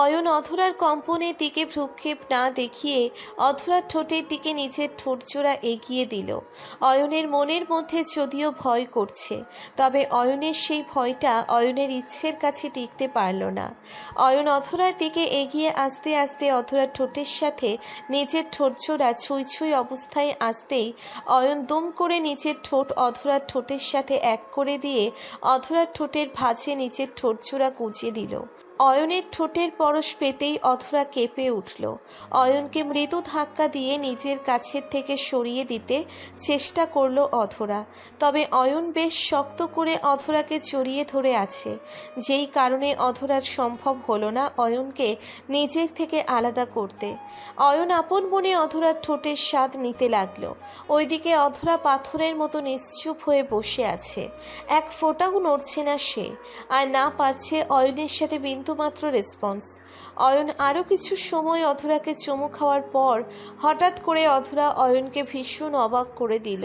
অয়ন অধরার কম্পনের দিকে ভ্রুক্ষেপ না দেখিয়ে অধরার ঠোঁটের দিকে নিজের ঠোঁটজোড়া এগিয়ে দিল। অয়নের মনের মধ্যে যদিও ভয় করছে, তবে অয়নের সেই ভয়টা অয়নের ইচ্ছের কাছে টিকতে পারল না। অয়ন অধরার দিকে এগিয়ে আসতে আসতে অধরার ঠোঁটের সাথে নিজের ঠোঁটজোড়া ছুঁই ছুঁই অবস্থায় আসতেই অয়ন দুম করে নিজের ঠোঁট অধরার ঠোঁটের সাথে এক করে দিয়ে অধরার ঠোঁটের ভাঁজে নিজের ঠোঁটজোড়া কুঁচে দিল। অয়নের ঠোঁটের পরশ পেতেই অধরা কেঁপে উঠল। অয়নকে মৃদু ধাক্কা দিয়ে নিজের কাছের থেকে সরিয়ে দিতে চেষ্টা করল অধরা, তবে অয়ন বেশ শক্ত করে অধরাকে জড়িয়ে ধরে আছে, যেই কারণে অধরার সম্ভব হলো না অয়নকে নিজের থেকে আলাদা করতে। অয়ন আপন মনে অধরার ঠোঁটের স্বাদ নিতে লাগলো। ওইদিকে অধরা পাথরের মতো নিশ্চুপ হয়ে বসে আছে, এক ফোঁটাও নড়ছে না সে, আর না পারছে অয়নের সাথে বিন্দুমাত্র রেসপন্স। অয়ন আরও কিছু সময় অধরাকে চুমু খাওয়ার পর হঠাৎ করে অধরা অয়নকে ভীষণ অবাক করে দিল।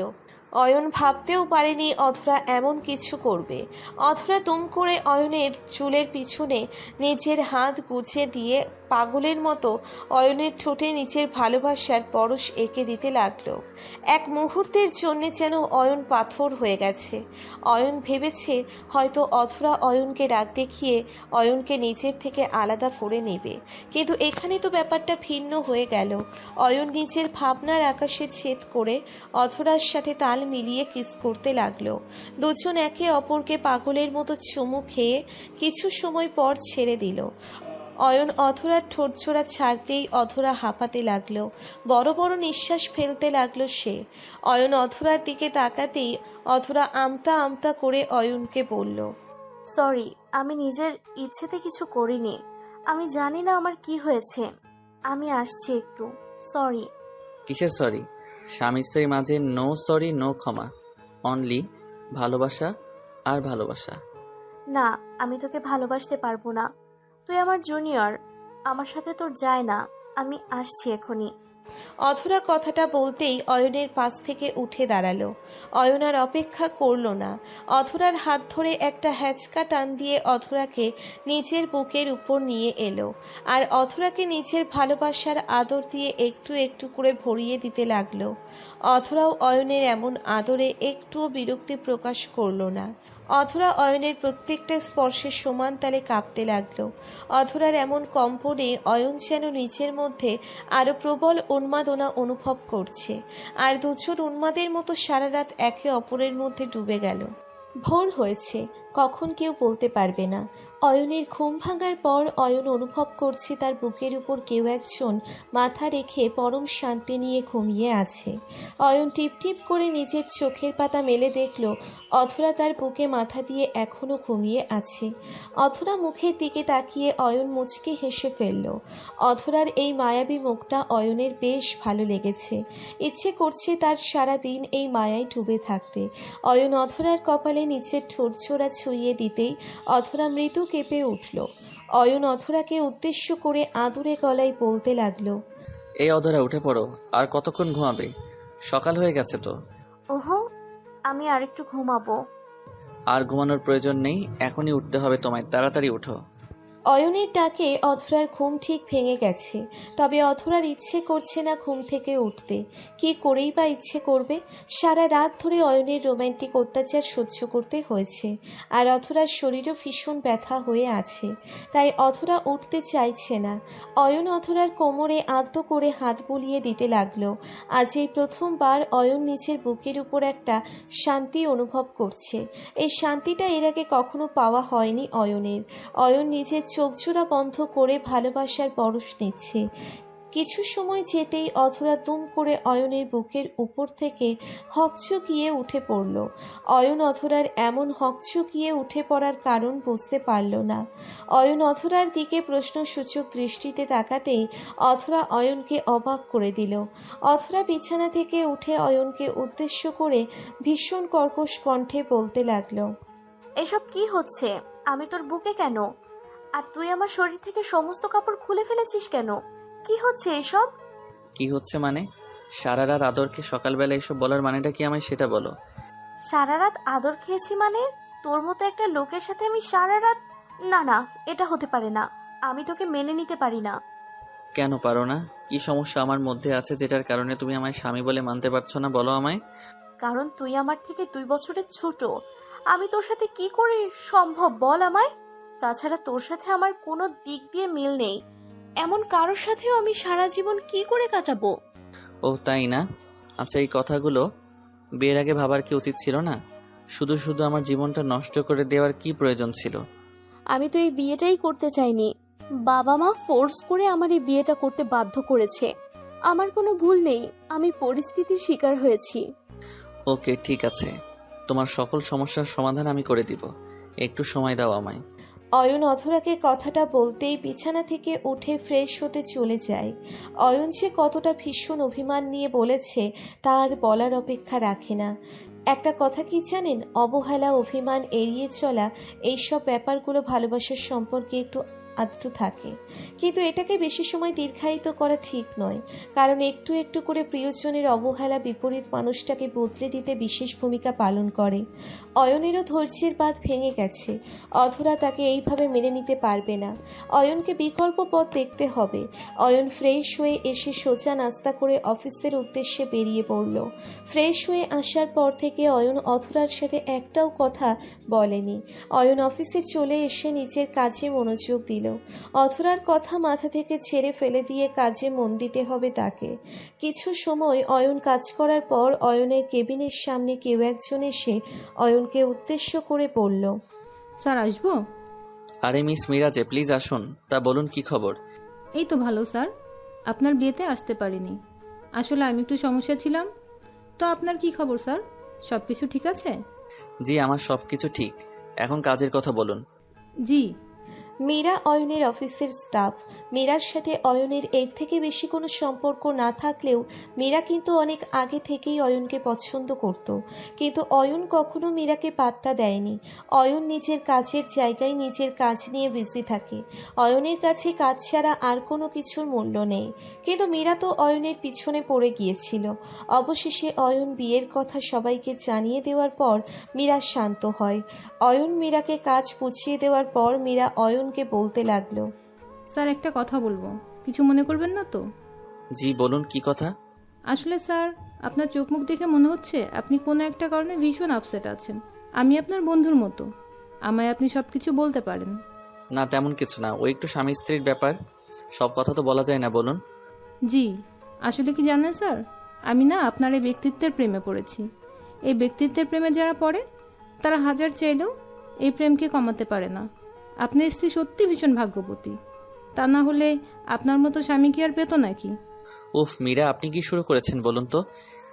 অয়ন ভাবতেও পারেনি অধরা এমন কিছু করবে। অধরা দুম করে অয়নের চুলের পিছনে নিজের হাত গুজে দিয়ে পাগলের মতো অয়নের ঠোঁটে নিচের ভালোবাসার পরশ এঁকে দিতে লাগলো। এক মুহূর্তের জন্য যেন অয়ন পাথর হয়ে গেছে। অয়ন ভেবেছে হয়তো অধরা অয়নকে রাগ দেখিয়ে অয়নকে নিজের থেকে আলাদা করে নেবে, কিন্তু এখানে তো ব্যাপারটা ভিন্ন হয়ে গেল। অয়ন নিজের ভাবনার আকাশে ছেদ করে অধরার সাথে তাল মিলিয়ে কিস করতে লাগলো। দুজন একে অপরকে পাগলের মতো চুমু খেয়ে কিছু সময় পর ছেড়ে দিল। অয়ন অধরার ঠোঁটজোড়া ছাড়তেই অধরা হাঁপাতে লাগলো, বড় বড় নিঃশ্বাস ফেলতে লাগলো সে। অয়ন অধরার দিকে তাকাতেই অধরা আমতা আমতা করে অয়নকে বলল, সরি, আমি নিজের ইচ্ছেতে কিছু করিনি। আমি জানি না আমার কি হয়েছে। আমি আসছি একটু। সরি। কিসের সরি? স্বামী স্ত্রীর মাঝে নো সরি নো ক্ষমা, অনলি ভালোবাসা আর ভালোবাসা। না, আমি তোকে ভালোবাসতে পারবো না। তুই আমার জুনিয়র, আমার সাথে তোর যায় না। আমি আসছি এখনই। অধরা কথাটা বলতেই অয়নের পাশ থেকে উঠে দাঁড়ালো। অয়ন আর অপেক্ষা করলো না, অধরার হাত ধরে একটা হ্যাচকা টান দিয়ে অধরাকে নিজের বুকের উপর নিয়ে এলো, আর অধরাকে নিজের ভালোবাসার আদর দিয়ে একটু একটু করে ভরিয়ে দিতে লাগলো। অধরাও অয়নের এমন আদরে একটুও বিরক্তি প্রকাশ করলো না। অধরা অয়নের প্রত্যেকটা স্পর্শে সমান তালে কাঁপতে লাগলো। অধরার এমন কম্পনে অয়ন যেন নিজের মধ্যে আরো প্রবল উন্মাদনা অনুভব করছে, আর দুজন উন্মাদের মতো সারা রাত একে অপরের মধ্যে ডুবে গেল। ভোর হয়েছে, কখন কেউ বলতে পারবে না। অয়নের ঘুম ভাঙার পর অয়ন অনুভব করছে তার বুকের উপর কেউ একজন মাথা রেখে পরম শান্তি নিয়ে ঘুমিয়ে আছে। অয়ন টিপ টিপ করে নিজের চোখের পাতা মেলে দেখল অধরা তার বুকে মাথা দিয়ে এখনো ঘুমিয়ে আছে। অধরা মুখের দিকে তাকিয়ে অয়ন মুচকে হেসে ফেলল। অধরার এই মায়াবী মুখটা অয়নের বেশ ভালো লেগেছে। ইচ্ছে করছে তার সারা দিন এই মায়ায় ডুবে থাকতে। অয়ন অধরার কপালে নিচের ঠোঁট ছোড়া ছুঁয়ে দিতেই অধরা মৃদু কেঁপে উঠল। অয়ন অধরাকে উদ্দেশ্য করে আদুরে গলায় বলতে লাগলো, এই অধরা উঠে পড়ো, আর কতক্ষণ ঘুমাবে? সকাল হয়ে গেছে তো। ওহো, আমি আরেকটু ঘুমাবো। আর ঘুমানোর প্রয়োজন নেই, এখনই উঠতে হবে তোমায়, তাড়াতাড়ি উঠো। অয়নের ডাকে অধরার ঘুম ঠিক ভেঙে গেছে, তবে অধরার ইচ্ছে করছে না ঘুম থেকে উঠতে। কি করেই বা ইচ্ছে করবে? সারা রাত ধরে অয়নের রোম্যান্টিক অত্যাচার সহ্য করতে হয়েছে, আর অধরার শরীরও ভীষণ ব্যথা হয়ে আছে, তাই অধরা উঠতে চাইছে না। অয়ন অধরার কোমরে আলতো করে হাত বুলিয়ে দিতে লাগলো। আজ এই প্রথমবার অয়ন নিজের বুকের উপর একটা শান্তি অনুভব করছে। এই শান্তিটা এর আগে কখনো পাওয়া হয়নি অয়নের। অয়ন নিজের চোখজোড়া বন্ধ করে ভালোবাসার পরশ নিচ্ছে। কিছু সময় যেতেই অধরা দুম করে অয়নের বুকের উপর থেকে হকচকিয়ে উঠে পড়ল। অয়ন অধরার এমন হকচকিয়ে উঠে পড়ার কারণ বুঝতে পারল না। অয়ন অধরার দিকে প্রশ্নসূচক দৃষ্টিতে তাকাতেই অধরা অয়নকে অবাক করে দিল। অধরা বিছানা থেকে উঠে অয়নকে উদ্দেশ্য করে ভীষণ কর্কশ কণ্ঠে বলতে লাগলো, এসব কি হচ্ছে? আমি তোর বুকে কেন? আর তুই আমার শরীর থেকে সমস্ত কাপড় খুলে ফেলেছিস কেন? কি হচ্ছে এসব? কি হচ্ছে মানে? সারা রাত আদরকে সকালবেলা এসব বলার মানেটা কি আমায় সেটা বলো। সারা রাত আদর খেয়েছি মানে? তোর মতো একটা লোকের সাথে আমি সারা রাত? না না, এটা হতে পারে না। আমি তোকে মেনে নিতে পারি না। কেন পারো না? কি সমস্যা আমার মধ্যে আছে যেটার কারণে তুমি আমায় স্বামী বলে মানতে পারছো না? বলো আমায়। কারণ তুই আমার থেকে 2 বছরের ছোট। আমি তোর সাথে কি করে সম্ভব বল আমায়? তাছাড়া তোর সাথে আমার কোনো দিক দিয়ে মিল নেই। এমন কারোর সাথেও আমি সারা জীবন কি করে কাটাবো? ও তাই না? আচ্ছা, এই কথাগুলো বিয়ের আগে ভাবার কি উচিত ছিল না? শুধু শুধু আমার জীবনটা নষ্ট করে দেওয়ার কি প্রয়োজন ছিল? আমি তো এই বিয়েটাই করতে চাইনি। বাবা মা ফোর্স করে আমার এই বিয়েটা করতে বাধ্য করেছে। আমার কোনো ভুল নেই, আমি পরিস্থিতির শিকার হয়েছি। ওকে, ঠিক আছে, তোমার সকল সমস্যার সমাধান আমি করে দিব, একটু সময় দাও আমায়। অয়ন অধরাকে কথাটা বলতেই বিছানা থেকে উঠে ফ্রেশ হতে চলে যায়। অয়ন যে কতটা ভীষণ অভিমান নিয়ে বলেছে তা আর বলার অপেক্ষা রাখে না। একটা কথা কি জানেন, অবহেলা, অভিমান এড়িয়ে চলা, এইসব ব্যাপারগুলো ভালোবাসার সম্পর্কে একটু আধটু থাকে, কিন্তু এটাকে বেশি সময় দীর্ঘায়িত করা ঠিক নয়, কারণ একটু একটু করে প্রিয়জনের অবহেলা বিপরীত মানুষটাকে বদলে দিতে বিশেষ ভূমিকা পালন করে। অয়নেরও ধৈর্যের বাঁধ ভেঙে গেছে। অধরা তাকে এইভাবে মেনে নিতে পারবে না। অয়নকে বিকল্প পথ দেখতে হবে। অয়ন ফ্রেশ হয়ে এসে সোজা নাস্তা করে অফিসের উদ্দেশ্যে বেরিয়ে পড়ল। ফ্রেশ হয়ে আসার পর থেকে অয়ন অধরার সাথে একটাও কথা বলেনি। অয়ন অফিসে চলে এসে নিজের কাজে মনোযোগ দিল। অধরার কথা মাথা থেকে ছেড়ে ফেলে দিয়ে কাজে মন দিতে হবে তাকে। কিছু সময় অয়ন কাজ করার পর অয়নের কেবিনের সামনে কেউ একজন এসে অয়নকে উদ্দেশ্য করে বলল, স্যার আসবো? আরে মিস মিরাজে, প্লিজ আসুন। তা বলুন, কি খবর? এই তো ভালো স্যার, আপনার বিয়েতে আসতে পারিনি, আসলে আমি একটু সমস্যা ছিলাম। তো আপনার কি খবর স্যার, সব কিছু ঠিক আছে? জি, আমার সব কিছু ঠিক। এখন কাজের কথা বলুন। জি। মীরা অয়নের অফিসের স্টাফ। মীরার সাথে অয়নের এর থেকে বেশি কোনো সম্পর্ক না থাকলেও মীরা কিন্তু অনেক আগে থেকেই অয়নকে পছন্দ করত, কিন্তু অয়ন কখনো মীরাকে পাত্তা দেয়নি। অয়ন নিজের কাজের জায়গায় নিজের কাজ নিয়ে বিজি থাকে। অয়নের কাছে কাজ ছাড়া আর কোনো কিছুর মূল্য নেই, কিন্তু মীরা তো অয়নের পিছনে পড়ে গিয়েছিল। অবশেষে অয়ন বিয়ের কথা সবাইকে জানিয়ে দেওয়ার পর মীরা শান্ত হয়। অয়ন মীরাকে কাজ বুঝিয়ে দেওয়ার পর মীরা অয়নকে বলতে লাগলো, স্যার একটা কথা বলবো, কিছু মনে করবেন না তো? জি বলুন, কি কথা? আসলে স্যার, আপনার চোখ মুখ দেখে মনে হচ্ছে আপনি কোনো একটা কারণে ভীষণ আপসেট আছেন। আমি আপনার বন্ধুর মতো, আমায় আপনি সব কিছু বলতে পারেন। না, তেমন কিছু না, ওই একটু স্বামী স্ত্রীর ব্যাপার, সব কথা তো বলা যায় না, বলুন। জি, আসলে কি জানেন স্যার, আমি না আপনার এই ব্যক্তিত্বের প্রেমে পড়েছি। এই ব্যক্তিত্বের প্রেমে যারা পড়ে তারা হাজার চাইলেও এই প্রেমকে কমাতে পারে না। আপনার স্ত্রী সত্যি ভীষণ ভাগ্যবতী, তা না হলে আপনার মতো স্বামী কি আর পেত নাকি? উফ মীরা, আপনি কি শুরু করেছেন বলুন তো?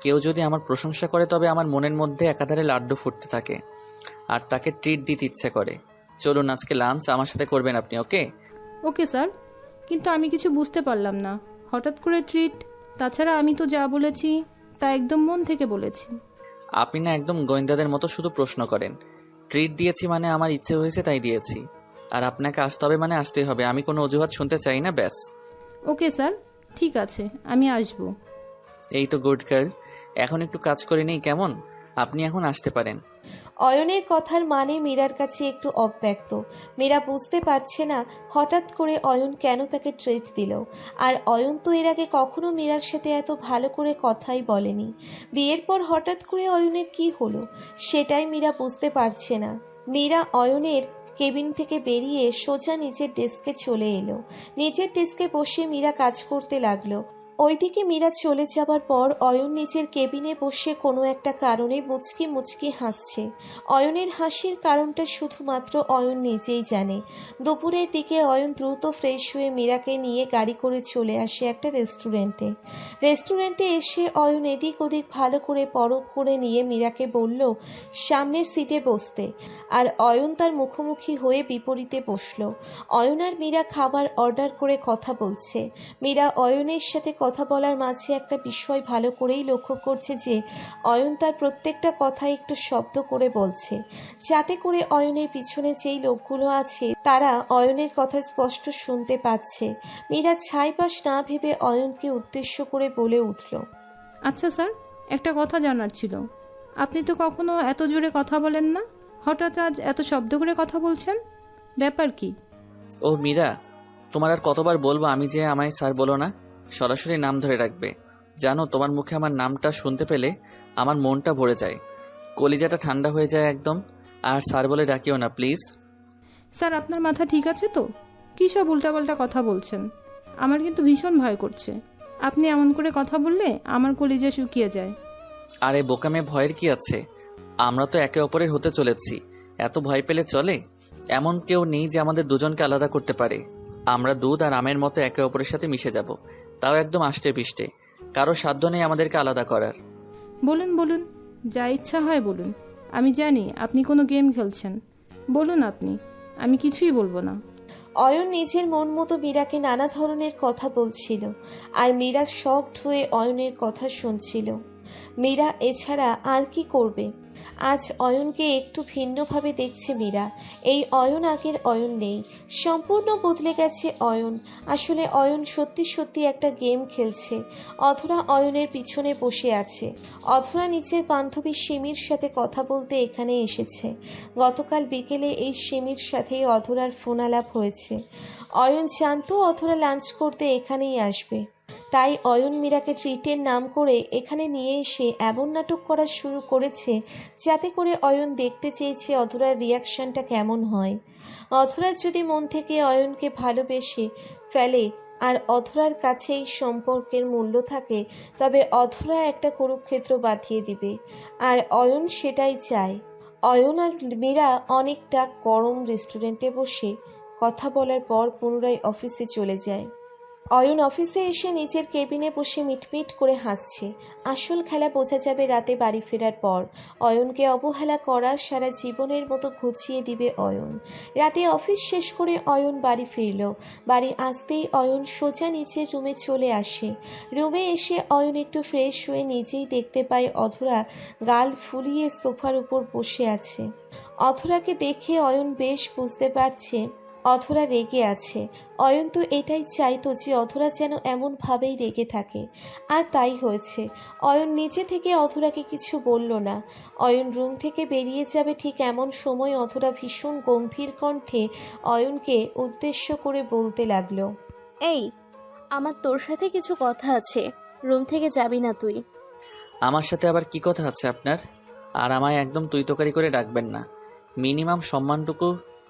কেউ যদি আমার প্রশংসা করে তবে আমার মনের মধ্যে একাধারে লাড্ডু ফুটতে থাকে আর তাকে ট্রিট দিতে ইচ্ছে করে। চলুন, আজকে লাঞ্চ আমার সাথে করবেন আপনি, ওকে? ওকে স্যার, কিন্তু আমি কিছু বুঝতে পারলাম না, হঠাৎ করে ট্রিট? তাছাড়া আমি তো যা বলেছি তা একদম মন থেকে বলেছি। আপনি না একদম গোয়েন্দাদের মতো শুধু প্রশ্ন করেন। ট্রিট দিয়েছি মানে আমার ইচ্ছে হয়েছে তাই দিয়েছি, আর আপনাকে আসতে হবে মানে আসতেই হবে, আমি কোনো অজুহাত শুনতে চাই না, ব্যাস। ওকে স্যার, ঠিক আছে, আমি আসবো। এই তো গুড গার্ল, এখন একটু কাজ করে নেই কেমন? আপনি এখন আসতে পারেন। অয়নের কথার মানে মীরার কাছে একটু অব্যক্ত। মীরা বুঝতে পারছে না হঠাৎ করে অয়ন কেন তাকে ট্রিট দিল। আর অয়ন তো এর আগে কখনো মীরার সাথে এত ভালো করে কথাই বলেনি। বিয়ের পর হঠাৎ করে অয়নের কি হলো সেটাই মীরা বুঝতে পারছে না। মীরা অয়নের কেবিন থেকে বেরিয়ে সোজা নিজের ডেস্কে চলে এলো। নিজের ডেস্কে বসে মীরা কাজ করতে লাগলো। ওইদিকে মীরা চলে যাবার পর অয়ন নিজের কেবিনে বসে কোনো একটা কারণে মুচকি মুচকি হাসছে। অয়নের হাসির কারণটা শুধুমাত্র অয়ন নিজেই জানে। দুপুরের দিকে অয়ন দ্রুত ফ্রেশ হয়ে মীরাকে নিয়ে গাড়ি করে চলে আসে একটা রেস্টুরেন্টে এসে অয়ন এদিক ওদিক ভালো করে পরখ করে নিয়ে মীরাকে বলল সামনের সিটে বসতে, আর অয়ন তার মুখোমুখি হয়ে বিপরীতে বসলো। অয়ন আর মীরা খাবার অর্ডার করে কথা বলছে। মীরা অয়নের সাথে কথা বলার মাঝে একটা বিষয় ভালো করেই লক্ষ্য করছে যে অয়ন তার প্রত্যেকটা কথা একটু শব্দ করে বলছে, যাতে করে অয়নের পিছনে যেই লোকগুলো আছে তারা অয়নের কথা স্পষ্ট শুনতে পাচ্ছে। মীরা ছাইপাশ না ভেবে অয়নকে উদ্দেশ্য করে বলে উঠল, আচ্ছা স্যার, একটা কথা জানার ছিল, আপনি তো কখনো এত জোরে কথা বলেন না, হঠাৎ আজ এত শব্দ করে কথা বলছেন, ব্যাপার কি? ও মীরা, তোমার আর কতবার বলবো আমি যে আমায় স্যার বলো না, সরাসরি নাম ধরে রাখবে। জানো, তোমার মুখে আমার নামটা শুনতে পেলে আমার মনটা ভরে যায়, কলিজাটা ঠান্ডা হয়ে যায় একদম। আর স্যার বলে ডাকিও না প্লিজ। স্যার, আপনার মাথা ঠিক আছে তো? কী সব উল্টাপাল্টা কথা বলছেন, আমার কিন্তু ভীষণ ভয় করছে। আপনি এমন করে কথা বললে আমার কলিজা শুকিয়ে যায়। আরে বোকামে, ভয়ের কি আছে? আমরা তো একে অপরের হতে চলেছি, এত ভয় পেলে চলে? এমন কেউ নেই যে আমাদের দুজনকে আলাদা করতে পারে। আমরা দুধ আর আমের মতো একে অপরের সাথে মিশে যাব, তাও একদম আষ্টে পিষ্টে। কারো সাধ্য নেই আমাদেরকে আলাদা করার। বলুন বলুন, যা ইচ্ছা হয় বলুন, আমি জানি আপনি কোনো গেম খেলছেন, বলুন আপনি, আমি কিছুই বলবো না। অয়ন নিজের মন মতো মীরাকে নানা ধরনের কথা বলছিল, আর মীরা শকড হয়ে অয়নের কথা শুনছিল। মীরা এছাড়া আর কি করবে? আজ অয়নকে একটু ভিন্নভাবে দেখছে মীরা। এই অয়ন আগের অয়ন নেই, সম্পূর্ণ বদলে গেছে অয়ন। আসলে অয়ন সত্যি সত্যি একটা গেম খেলছে। অধরা অয়নের পিছনে বসে আছে। অধরা নিজের বান্ধবী সিমির সাথে কথা বলতে এখানে এসেছে। গতকাল বিকেলে এই সিমির সাথেই অধরার ফোন আলাপ হয়েছে। অয়ন জানতো অধরা লাঞ্চ করতে এখানেই আসবে, তাই অয়ন মীরাকে ট্রিটের নাম করে এখানে নিয়ে এসে এমন নাটক করা শুরু করেছে যাতে করে অয়ন দেখতে চেয়েছে অধরার রিয়াকশনটা কেমন হয়। অধরা যদি মন থেকে অয়নকে ভালোবেসে ফেলে আর অধরার কাছে এই সম্পর্কের মূল্য থাকে, তবে অধরা একটা কুরুক্ষেত্র বাঁধিয়ে দিবে, আর অয়ন সেটাই চায়। অয়ন আর মীরা অনেকটা গরম রেস্টুরেন্টে বসে কথা বলার পর পুনরায় অফিসে চলে যায়। অয়ন অফিসে এসে নিজের কেবিনে বসে মিটমিট করে হাসছে। আসল খেলা বোঝা যাবে রাতে বাড়ি ফেরার পর। অয়নকে অবহেলা করা সারা জীবনের মতো ঘুচিয়ে দিবে অয়ন। রাতে অফিস শেষ করে অয়ন বাড়ি ফিরল। বাড়ি আসতেই অয়ন সোজা নিচের রুমে চলে আসে। রুমে এসে অয়ন একটু ফ্রেশ হয়ে নিজেই দেখতে পায় অধরা গাল ফুলিয়ে সোফার উপর বসে আছে। অধরাকে দেখে অয়ন বেশ বুঝতে পারছে অধরা রেগে আছে। অয়ন তো এটাই চাইতো যে অধরা যেন এমনভাবেই রেগে থাকে, আর তাই হয়েছে। অয়ন নিজে থেকে অধরাকে কিছু বলল না। অয়ন রুম থেকে বেরিয়ে যাবে ঠিক এমন সময় অধরা ভীষণ গম্ভীর কণ্ঠে অয়নকে উদ্দেশ্য করে বলতে লাগলো, এই, আমার তোর সাথে কিছু কথা আছে, রুম থেকে যাবি না তুই। আমার সাথে আবার কি কথা আছে আপনার? আর আমায় একদম তুই তোকারি করে ডাকবেন না। মিনিমাম সম্মানটুকু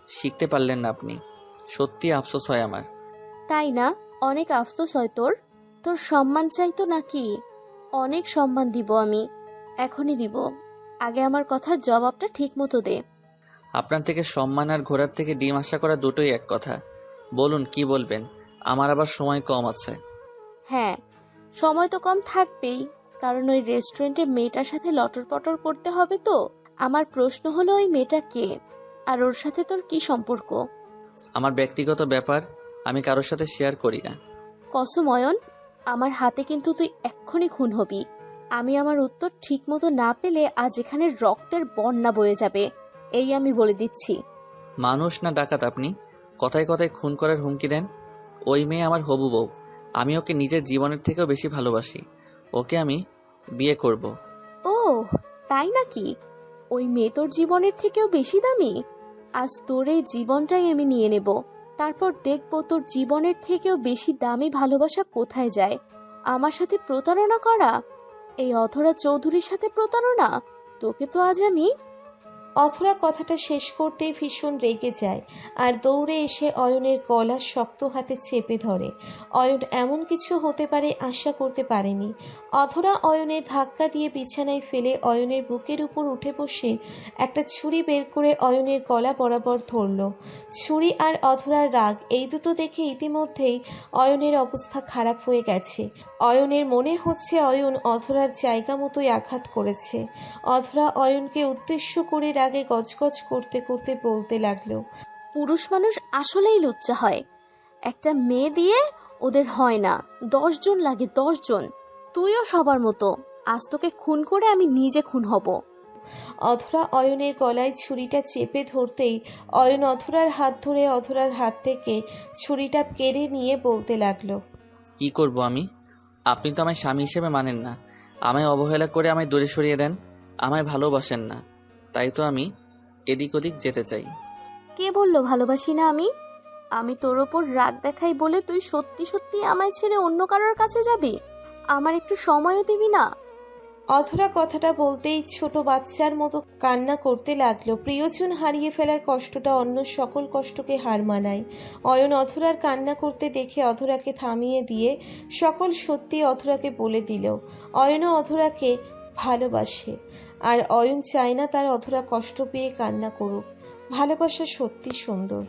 শিখতে পারলেন না আপনি। সত্যি আফসোস হয় আমার। তাই না? অনেক আফসোস হয় তোর? তোর সম্মান চাইতো নাকি? অনেক সম্মান দিব আমি, এখনই দিব। আগে আমার কথার জবাবটা ঠিক মতো দে। আপনার থেকে সম্মান আর ঘোড়ার থেকে ডিম আশা করা দুটোই এক কথা। বলুন কি বলবেন, আমার আবার সময় কম আছে। হ্যাঁ, সময় তো কম থাকবেই, কারণ ওই রেস্টুরেন্টে মেয়েটার সাথে লটর পটর করতে হবে তো। আমার প্রশ্ন হলো, ওই মেয়েটা কে, আর ওর সাথে তোর কি সম্পর্ক? আমার ব্যক্তিগত ব্যাপার আমি কারোর সাথে শেয়ার করি না। কসম অয়ন, আমার হাতে কিন্তু তুই এক্ষুনি খুন হবি। আমি আমার উত্তর ঠিক মতো না পেলে আজ এখানে রক্তের বন্যা বয়ে যাবে, এই আমি বলে দিচ্ছি। মানুষ না ডাকাত আপনি? কথায় কথায় খুন করার হুমকি দেন। ওই মেয়ে আমার হবু বউ। আমি ওকে নিজের জীবনের থেকেও বেশি ভালোবাসি। ওকে আমি বিয়ে করব। ও তাই নাকি? ওই মেয়ে তোর জীবনের থেকেও বেশি দামি? আজ তোর এই জীবনটাই আমি নিয়ে নেব, তারপর দেখবো তোর জীবনের থেকেও বেশি দামি ভালোবাসা কোথায় যায়। আমার সাথে প্রতারণা করা, এই অধরা চৌধুরীর সাথে প্রতারণা, তোকে তো আজ আমি। অধরা কথাটা শেষ করতেই ভীষণ রেগে যায় আর দৌড়ে এসে অয়নের গলা শক্ত হাতে চেপে ধরে। অয়ন এমন কিছু হতে পারে আশা করতে পারেনি। অধরা অয়নের ধাক্কা দিয়ে বিছানায় ফেলে অয়নের বুকের উপর উঠে বসে একটা ছুরি বের করে অয়নের গলা বরাবর ধরল। ছুরি আর অধরার রাগ, এই দুটো দেখে ইতিমধ্যেই অয়নের অবস্থা খারাপ হয়ে গেছে। অয়নের মনে হচ্ছে অয়ন অধরার জায়গা মতোই আঘাত করেছে। অধরা অয়নকে উদ্দেশ্য করে রাগে গজগজ করতে করতে বলতে লাগলো, পুরুষ মানুষ আসলেই লুচ্চা হয়। একটা মেয়ে দিয়ে ওদের হয় না, 10 জন লাগে, 10 জন। তুইও সবার মতো। আজ তোকে খুন করে আমি নিজে খুন হব। অধরা অয়নের গলায় ছুরিটা চেপে ধরতেই অয়ন অধরার হাত ধরে অধরার হাত থেকে ছুরিটা কেড়ে নিয়ে বলতে লাগলো, কি করব আমি? আপনি তো আমায় স্বামী হিসেবে মানেন না। আমায় অবহেলা করে আমায় দূরে সরিয়ে দেন। আমায় ভালোবাসেন না, তাই তো আমি এদিক ওদিক যেতে চাই। কে বললো ভালোবাসি না আমি? আমি তোর ওপর রাগ দেখাই বলে তুই সত্যি সত্যি আমায় ছেড়ে অন্য কারোর কাছে যাবি? আমার একটু সময়ও দিবি না? অধরা কথাটা বলতেই ছোট বাচ্চার মতো কান্না করতে লাগলো। প্রিয়জন হারিয়ে ফেলার কষ্টটা অন্য সকল কষ্টকে হার মানায়। অয়ন অধরার কান্না করতে দেখে অধরাকে থামিয়ে দিয়ে সকল সত্যি অধরাকে বলে দিল। অয়নও অধরাকে ভালোবাসে, আর অয়ন চায় না তার অধরা কষ্ট পেয়ে কান্না করুক। ভালোবাসা সত্যি সুন্দর।